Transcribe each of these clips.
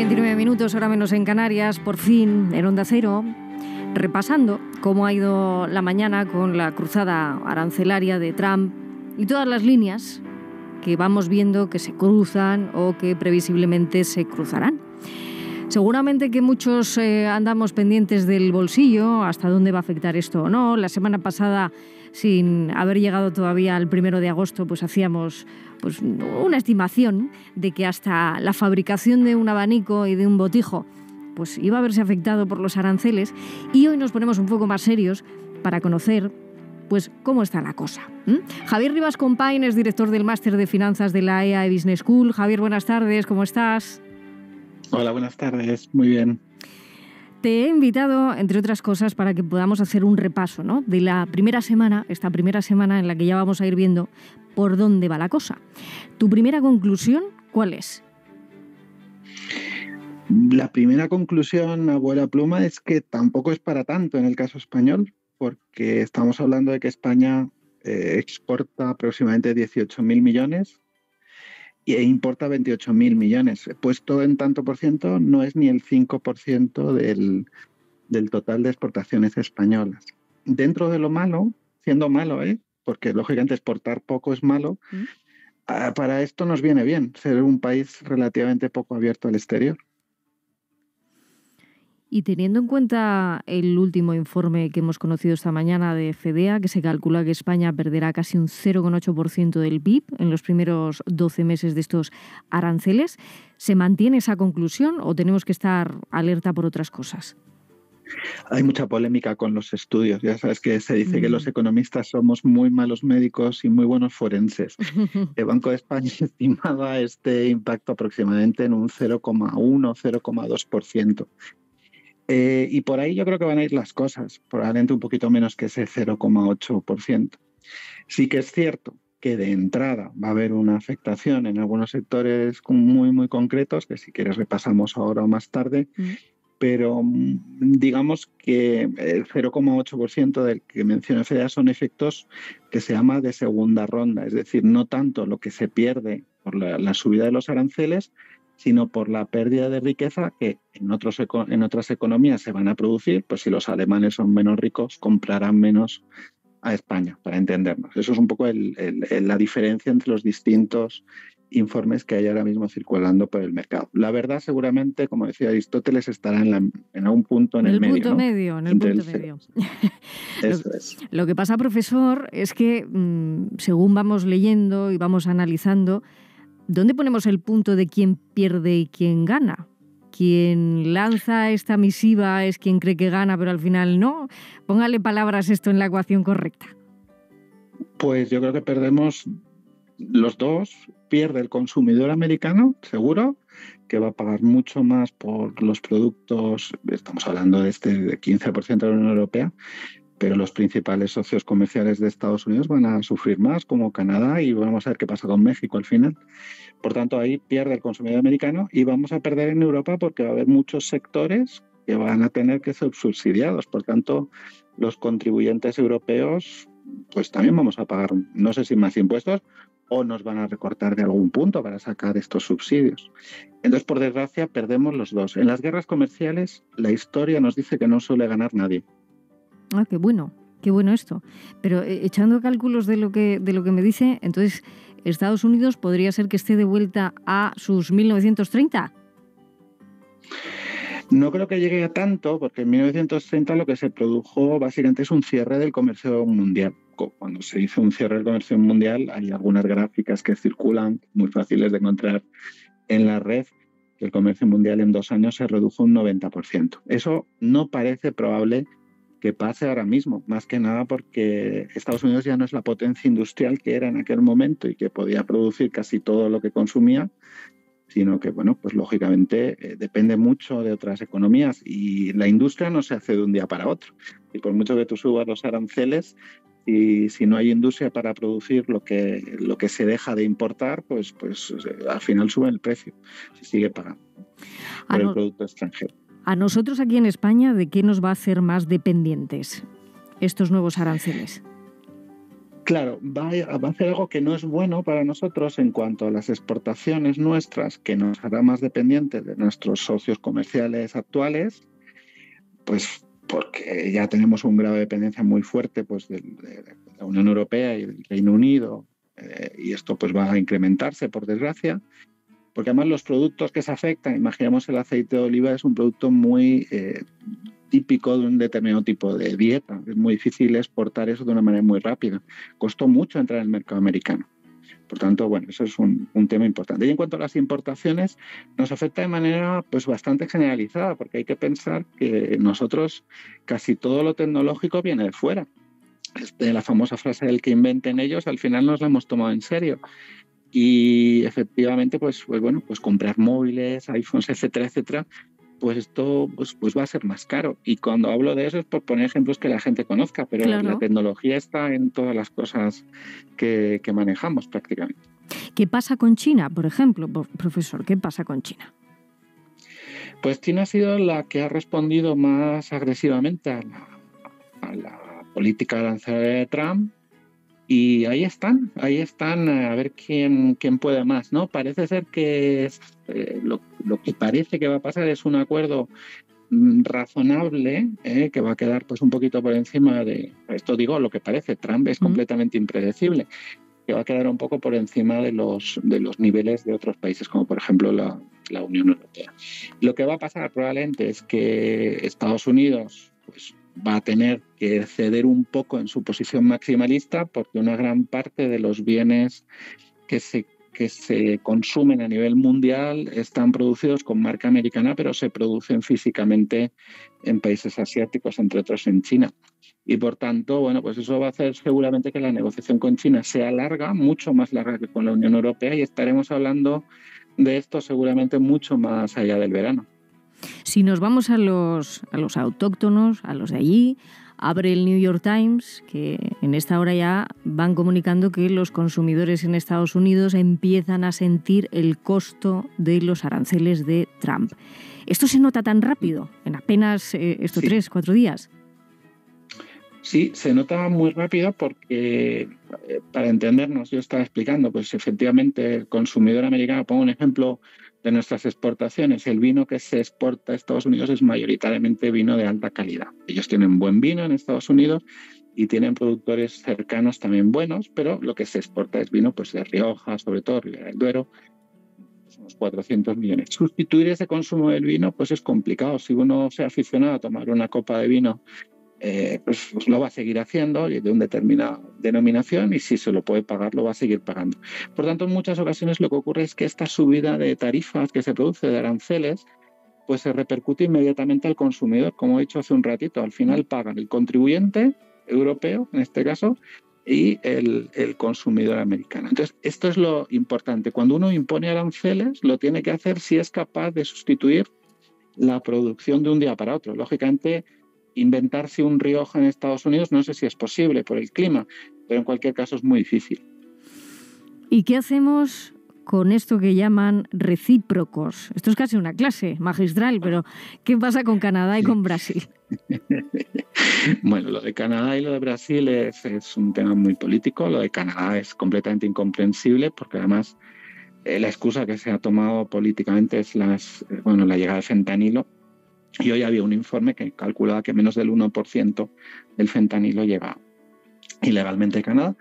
29 minutos, hora menos en Canarias, por fin en Onda Cero, repasando cómo ha ido la mañana con la cruzada arancelaria de Trump y todas las líneas que vamos viendo que se cruzan o que previsiblemente se cruzarán. Seguramente que muchos andamos pendientes del bolsillo, hasta dónde va a afectar esto o no. La semana pasada, sin haber llegado todavía al 1 de agosto, pues hacíamos una estimación de que hasta la fabricación de un abanico y de un botijo pues iba a verse afectado por los aranceles. Y hoy nos ponemos un poco más serios para conocer pues cómo está la cosa. Javier Rivas Compain es director del Máster de Finanzas de la EAE Business School. Javier, buenas tardes, ¿cómo estás? Hola, buenas tardes. Muy bien. Te he invitado, entre otras cosas, para que podamos hacer un repaso, ¿no?, de la primera semana, esta primera semana en la que ya vamos a ir viendo por dónde va la cosa. ¿Tu primera conclusión cuál es? La primera conclusión, abuela pluma, es que tampoco es para tanto en el caso español, porque estamos hablando de que España exporta aproximadamente 18.000 millones e importa 28.000 millones. Puesto en tanto por ciento, no es ni el 5% del total de exportaciones españolas. Dentro de lo malo, siendo malo, porque lógicamente exportar poco es malo, para esto nos viene bien ser un país relativamente poco abierto al exterior. Y teniendo en cuenta el último informe que hemos conocido esta mañana de FEDEA, que se calcula que España perderá casi un 0,8% del PIB en los primeros 12 meses de estos aranceles, ¿se mantiene esa conclusión o tenemos que estar alerta por otras cosas? Hay mucha polémica con los estudios. Ya sabes que se dice que los economistas somos muy malos médicos y muy buenos forenses. El Banco de España estimaba este impacto aproximadamente en un 0,1-0,2%. Y por ahí yo creo que van a ir las cosas, probablemente un poquito menos que ese 0,8%. Sí que es cierto que de entrada va a haber una afectación en algunos sectores muy, muy concretos, que si quieres repasamos ahora o más tarde, pero digamos que el 0,8% del que menciona FEDEA son efectos que se llama de segunda ronda, es decir, no tanto lo que se pierde por la subida de los aranceles, sino por la pérdida de riqueza que en otras economías se van a producir. Pues si los alemanes son menos ricos, comprarán menos a España, para entendernos. Eso es un poco la diferencia entre los distintos informes que hay ahora mismo circulando por el mercado. La verdad, seguramente, como decía Aristóteles, estará en algún punto en el medio. Punto medio, en el punto medio. Eso es. Lo que pasa, profesor, es que según vamos leyendo y vamos analizando, ¿dónde ponemos el punto de quién pierde y quién gana? ¿Quien lanza esta misiva es quien cree que gana, pero al final no? Póngale palabras esto en la ecuación correcta. Pues yo creo que perdemos los dos. Pierde el consumidor americano, seguro, que va a pagar mucho más por los productos. Estamos hablando de 15% de la Unión Europea, pero los principales socios comerciales de Estados Unidos van a sufrir más, como Canadá, y vamos a ver qué pasa con México al final. Por tanto, ahí pierde el consumidor americano y vamos a perder en Europa porque va a haber muchos sectores que van a tener que ser subsidiados. Por tanto, los contribuyentes europeos pues también vamos a pagar, no sé si más impuestos o nos van a recortar de algún punto para sacar estos subsidios. Entonces, por desgracia, perdemos los dos. En las guerras comerciales, la historia nos dice que no suele ganar nadie. Ah, qué bueno esto. Pero echando cálculos de lo que me dice, entonces Estados Unidos podría ser que esté de vuelta a sus 1930. No creo que llegue a tanto, porque en 1930 lo que se produjo básicamente es un cierre del comercio mundial. Cuando se hizo un cierre del comercio mundial, hay algunas gráficas que circulan, muy fáciles de encontrar en la red, que el comercio mundial en 2 años se redujo un 90%. Eso no parece probable que pase ahora mismo, más que nada porque Estados Unidos ya no es la potencia industrial que era en aquel momento y que podía producir casi todo lo que consumía, sino que, bueno, pues lógicamente depende mucho de otras economías y la industria no se hace de un día para otro. Y por mucho que tú subas los aranceles, y si no hay industria para producir lo que se deja de importar, pues al final sube el precio, se sigue pagando por el producto extranjero. A nosotros aquí en España, ¿de qué nos va a hacer más dependientes estos nuevos aranceles? Claro, va a hacer algo que no es bueno para nosotros en cuanto a las exportaciones nuestras, que nos hará más dependientes de nuestros socios comerciales actuales, pues porque ya tenemos un grado de dependencia muy fuerte pues, de la Unión Europea y del Reino Unido, y esto pues va a incrementarse, por desgracia, porque además los productos que se afectan, imaginemos el aceite de oliva, es un producto muy típico de un determinado tipo de dieta. Es muy difícil exportar eso de una manera muy rápida. Costó mucho entrar en el mercado americano. Por tanto, bueno, eso es un tema importante. Y en cuanto a las importaciones, nos afecta de manera pues bastante generalizada, porque hay que pensar que nosotros casi todo lo tecnológico viene de fuera. La famosa frase del que inventen ellos, al final nos la hemos tomado en serio. Y efectivamente, pues bueno, pues comprar móviles, iPhones, etcétera, etcétera, pues esto pues va a ser más caro. Y cuando hablo de eso es por poner ejemplos que la gente conozca, pero claro, la tecnología está en todas las cosas que manejamos prácticamente. ¿Qué pasa con China, por ejemplo, profesor? ¿Qué pasa con China? Pues China ha sido la que ha respondido más agresivamente a la política arancelaria de Trump. Y ahí están, a ver quién puede más, ¿no? Parece ser que lo que parece que va a pasar es un acuerdo razonable, que va a quedar pues un poquito por encima de, esto digo lo que parece, Trump es completamente impredecible, que va a quedar un poco por encima de los niveles de otros países, como por ejemplo la Unión Europea. Lo que va a pasar probablemente es que Estados Unidos pues va a tener que ceder un poco en su posición maximalista, porque una gran parte de los bienes que se consumen a nivel mundial están producidos con marca americana, pero se producen físicamente en países asiáticos, entre otros en China. Y por tanto, bueno, pues eso va a hacer seguramente que la negociación con China sea larga, mucho más larga que con la Unión Europea, y estaremos hablando de esto seguramente mucho más allá del verano. Si nos vamos a los autóctonos, a los de allí, abre el New York Times, que en esta hora ya van comunicando que los consumidores en Estados Unidos empiezan a sentir el costo de los aranceles de Trump. ¿Esto se nota tan rápido, en apenas estos 3-4 días? Sí, se nota muy rápido porque, para entendernos, yo estaba explicando, pues efectivamente el consumidor americano, pongo un ejemplo de nuestras exportaciones, el vino que se exporta a Estados Unidos es mayoritariamente vino de alta calidad. Ellos tienen buen vino en Estados Unidos y tienen productores cercanos también buenos, pero lo que se exporta es vino pues de Rioja, sobre todo Ribera del Duero, unos 400 millones. Sustituir ese consumo del vino pues es complicado. Si uno se ha aficionado a tomar una copa de vino, pues lo va a seguir haciendo de una determinada denominación, y si se lo puede pagar lo va a seguir pagando. Por tanto, en muchas ocasiones lo que ocurre es que esta subida de tarifas que se produce, de aranceles, pues se repercute inmediatamente al consumidor. Como he dicho hace un ratito, al final pagan el contribuyente europeo, en este caso, y el consumidor americano. Entonces, esto es lo importante. Cuando uno impone aranceles, lo tiene que hacer si es capaz de sustituir la producción de un día para otro. Lógicamente, inventarse un Rioja en Estados Unidos no sé si es posible por el clima, pero en cualquier caso es muy difícil. ¿Y qué hacemos con esto que llaman recíprocos? Esto es casi una clase magistral, pero ¿qué pasa con Canadá y con Brasil? Bueno, lo de Canadá y lo de Brasil es un tema muy político. Lo de Canadá es completamente incomprensible, porque además la excusa que se ha tomado políticamente es la llegada del fentanilo. Y hoy había un informe que calculaba que menos del 1% del fentanilo llega ilegalmente a Canadá.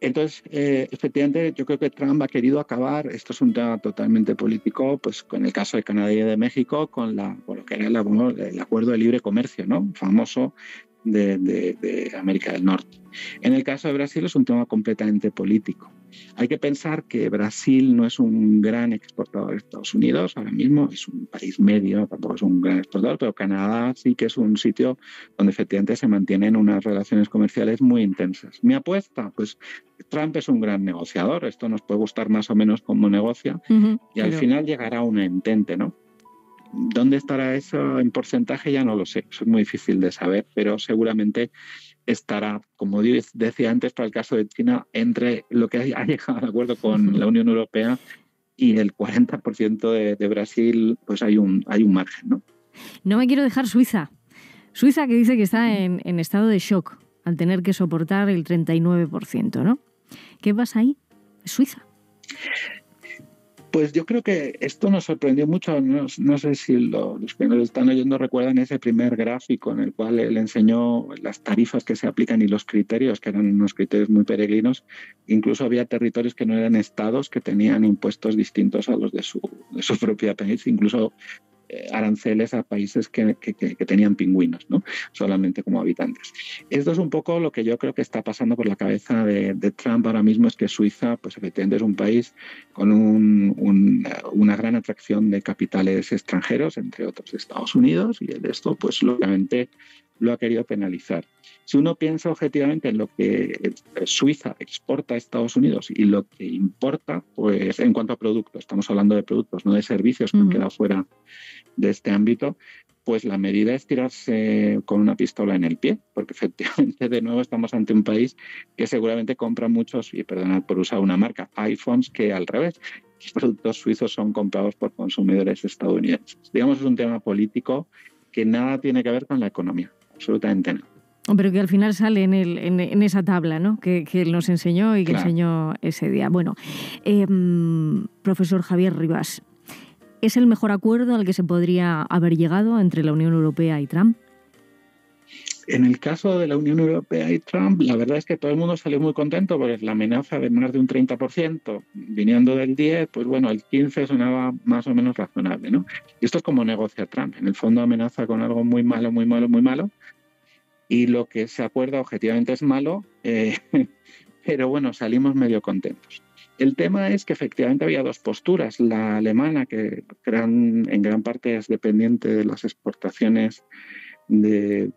Entonces, efectivamente, yo creo que Trump ha querido acabar, esto es un tema totalmente político, pues con el caso de Canadá y de México, con lo que era el acuerdo de libre comercio, ¿no? Famoso de América del Norte. En el caso de Brasil es un tema completamente político. Hay que pensar que Brasil no es un gran exportador de Estados Unidos, ahora mismo es un país medio, tampoco es un gran exportador, pero Canadá sí que es un sitio donde efectivamente se mantienen unas relaciones comerciales muy intensas. Mi apuesta, pues Trump es un gran negociador, esto nos puede gustar más o menos como negocia, y al final llegará a un entente, ¿no? ¿Dónde estará eso en porcentaje? Ya no lo sé, eso es muy difícil de saber, pero seguramente estará, como decía antes, para el caso de China, entre lo que ha llegado al acuerdo con la Unión Europea y el 40% de Brasil, pues hay un margen, ¿no? No me quiero dejar Suiza. Suiza, que dice que está en estado de shock al tener que soportar el 39%, ¿no? ¿Qué pasa ahí? Suiza. Pues yo creo que esto nos sorprendió mucho. No sé si los que nos están oyendo recuerdan ese primer gráfico en el cual él enseñó las tarifas que se aplican y los criterios, que eran unos criterios muy peregrinos. Incluso había territorios que no eran estados que tenían impuestos distintos a los de su propia país, incluso aranceles a países que tenían pingüinos, ¿no? Solamente como habitantes. Esto es un poco lo que yo creo que está pasando por la cabeza de Trump ahora mismo, es que Suiza, pues efectivamente es un país con una gran atracción de capitales extranjeros, entre otros Estados Unidos, y esto, pues lógicamente, lo ha querido penalizar. Si uno piensa objetivamente en lo que Suiza exporta a Estados Unidos y lo que importa, pues en cuanto a productos, estamos hablando de productos, no de servicios que han quedado fuera de este ámbito, pues la medida es tirarse con una pistola en el pie, porque efectivamente de nuevo estamos ante un país que seguramente compra muchos, y perdonad por usar una marca, iPhones, que al revés, los productos suizos son comprados por consumidores estadounidenses. Digamos, es un tema político que nada tiene que ver con la economía, absolutamente nada. Pero que al final sale en esa tabla, ¿no? Que él nos enseñó y que Claro. enseñó ese día. Bueno, profesor Javier Rivas, ¿es el mejor acuerdo al que se podría haber llegado entre la Unión Europea y Trump? En el caso de la Unión Europea y Trump, la verdad es que todo el mundo salió muy contento porque la amenaza de más de un 30%, viniendo del 10%, pues bueno, el 15% sonaba más o menos razonable, ¿no? Y esto es como negocia Trump. En el fondo amenaza con algo muy malo, muy malo, muy malo, y lo que se acuerda objetivamente es malo, pero bueno, salimos medio contentos. El tema es que efectivamente había dos posturas. La alemana, que en gran parte es dependiente de las exportaciones de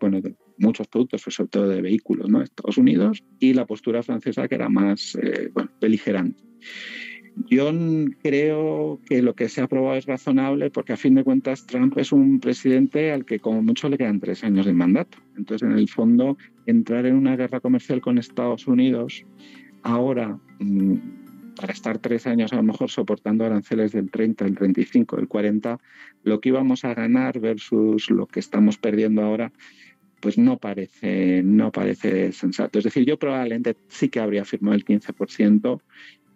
muchos productos, pero sobre todo de vehículos, ¿no? Estados Unidos, y la postura francesa, que era más beligerante. Yo creo que lo que se ha aprobado es razonable porque a fin de cuentas Trump es un presidente al que como mucho le quedan 3 años de mandato. Entonces, en el fondo, entrar en una guerra comercial con Estados Unidos ahora, para estar 3 años a lo mejor soportando aranceles del 30, del 35, del 40, lo que íbamos a ganar versus lo que estamos perdiendo ahora, pues no parece sensato. Es decir, yo probablemente sí que habría firmado el 15%,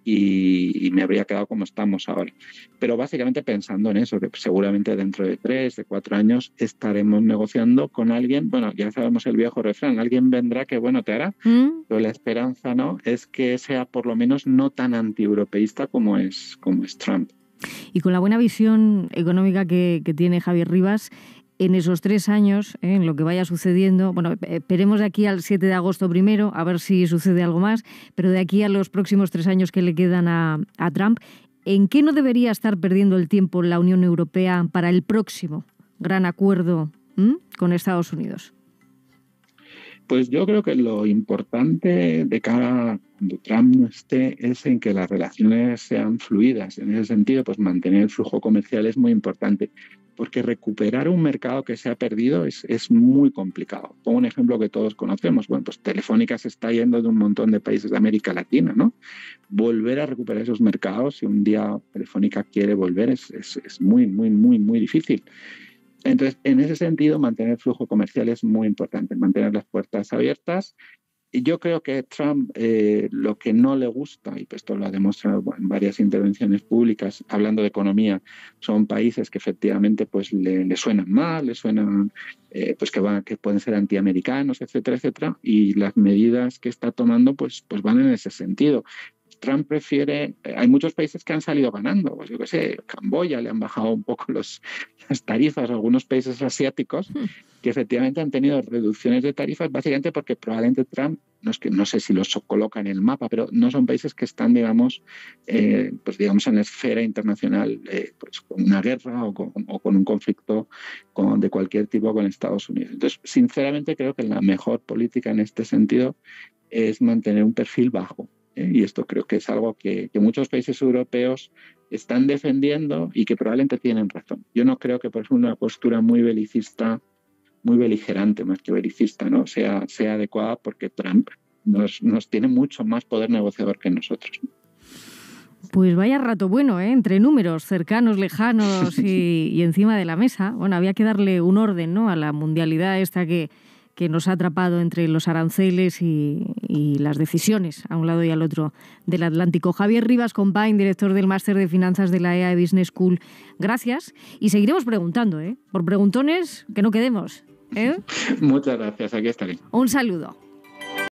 y me habría quedado como estamos ahora. Pero básicamente pensando en eso, que seguramente dentro de 3, de 4 años estaremos negociando con alguien, bueno, ya sabemos el viejo refrán, alguien vendrá que bueno te hará, pero la esperanza, ¿no?, es que sea por lo menos no tan antieuropeísta como es Trump. Y con la buena visión económica que tiene Javier Rivas, en esos 3 años, en lo que vaya sucediendo, bueno, esperemos de aquí al 7 de agosto primero, a ver si sucede algo más, pero de aquí a los próximos 3 años que le quedan a Trump, ¿en qué no debería estar perdiendo el tiempo la Unión Europea para el próximo gran acuerdo con Estados Unidos? Pues yo creo que lo importante de cara a cuando Trump no esté es en que las relaciones sean fluidas. En ese sentido, pues mantener el flujo comercial es muy importante, porque recuperar un mercado que se ha perdido es muy complicado. Pongo un ejemplo que todos conocemos. Bueno, pues Telefónica se está yendo de un montón de países de América Latina, ¿no? Volver a recuperar esos mercados, si un día Telefónica quiere volver, es muy, muy, muy, muy difícil. Entonces, en ese sentido, mantener el flujo comercial es muy importante, mantener las puertas abiertas. Y yo creo que Trump lo que no le gusta, y esto lo ha demostrado en varias intervenciones públicas hablando de economía, son países que efectivamente pues le suenan mal, le suenan pues que pueden ser antiamericanos, etcétera, etcétera, y las medidas que está tomando pues van en ese sentido. Trump prefiere, hay muchos países que han salido ganando, pues yo qué sé, Camboya le han bajado un poco las tarifas a algunos países asiáticos que efectivamente han tenido reducciones de tarifas, básicamente porque probablemente Trump, no sé si los coloca en el mapa, pero no son países que están, digamos, en la esfera internacional pues con una guerra o con un conflicto de cualquier tipo con Estados Unidos. Entonces, sinceramente creo que la mejor política en este sentido es mantener un perfil bajo. Y esto creo que es algo que muchos países europeos están defendiendo y que probablemente tienen razón. Yo no creo que, por ejemplo, una postura muy belicista, muy beligerante más que belicista, ¿no?, sea adecuada, porque Trump nos tiene mucho más poder negociador que nosotros. Pues vaya rato bueno, entre números cercanos, lejanos y encima de la mesa. Bueno, había que darle un orden, ¿no?, a la mundialidad esta que que nos ha atrapado entre los aranceles y las decisiones a un lado y al otro del Atlántico. Javier Rivas Compain, director del Máster de Finanzas de la EAE Business School. Gracias. Y seguiremos preguntando, por preguntones que no quedemos. Muchas gracias, aquí estaré. Un saludo.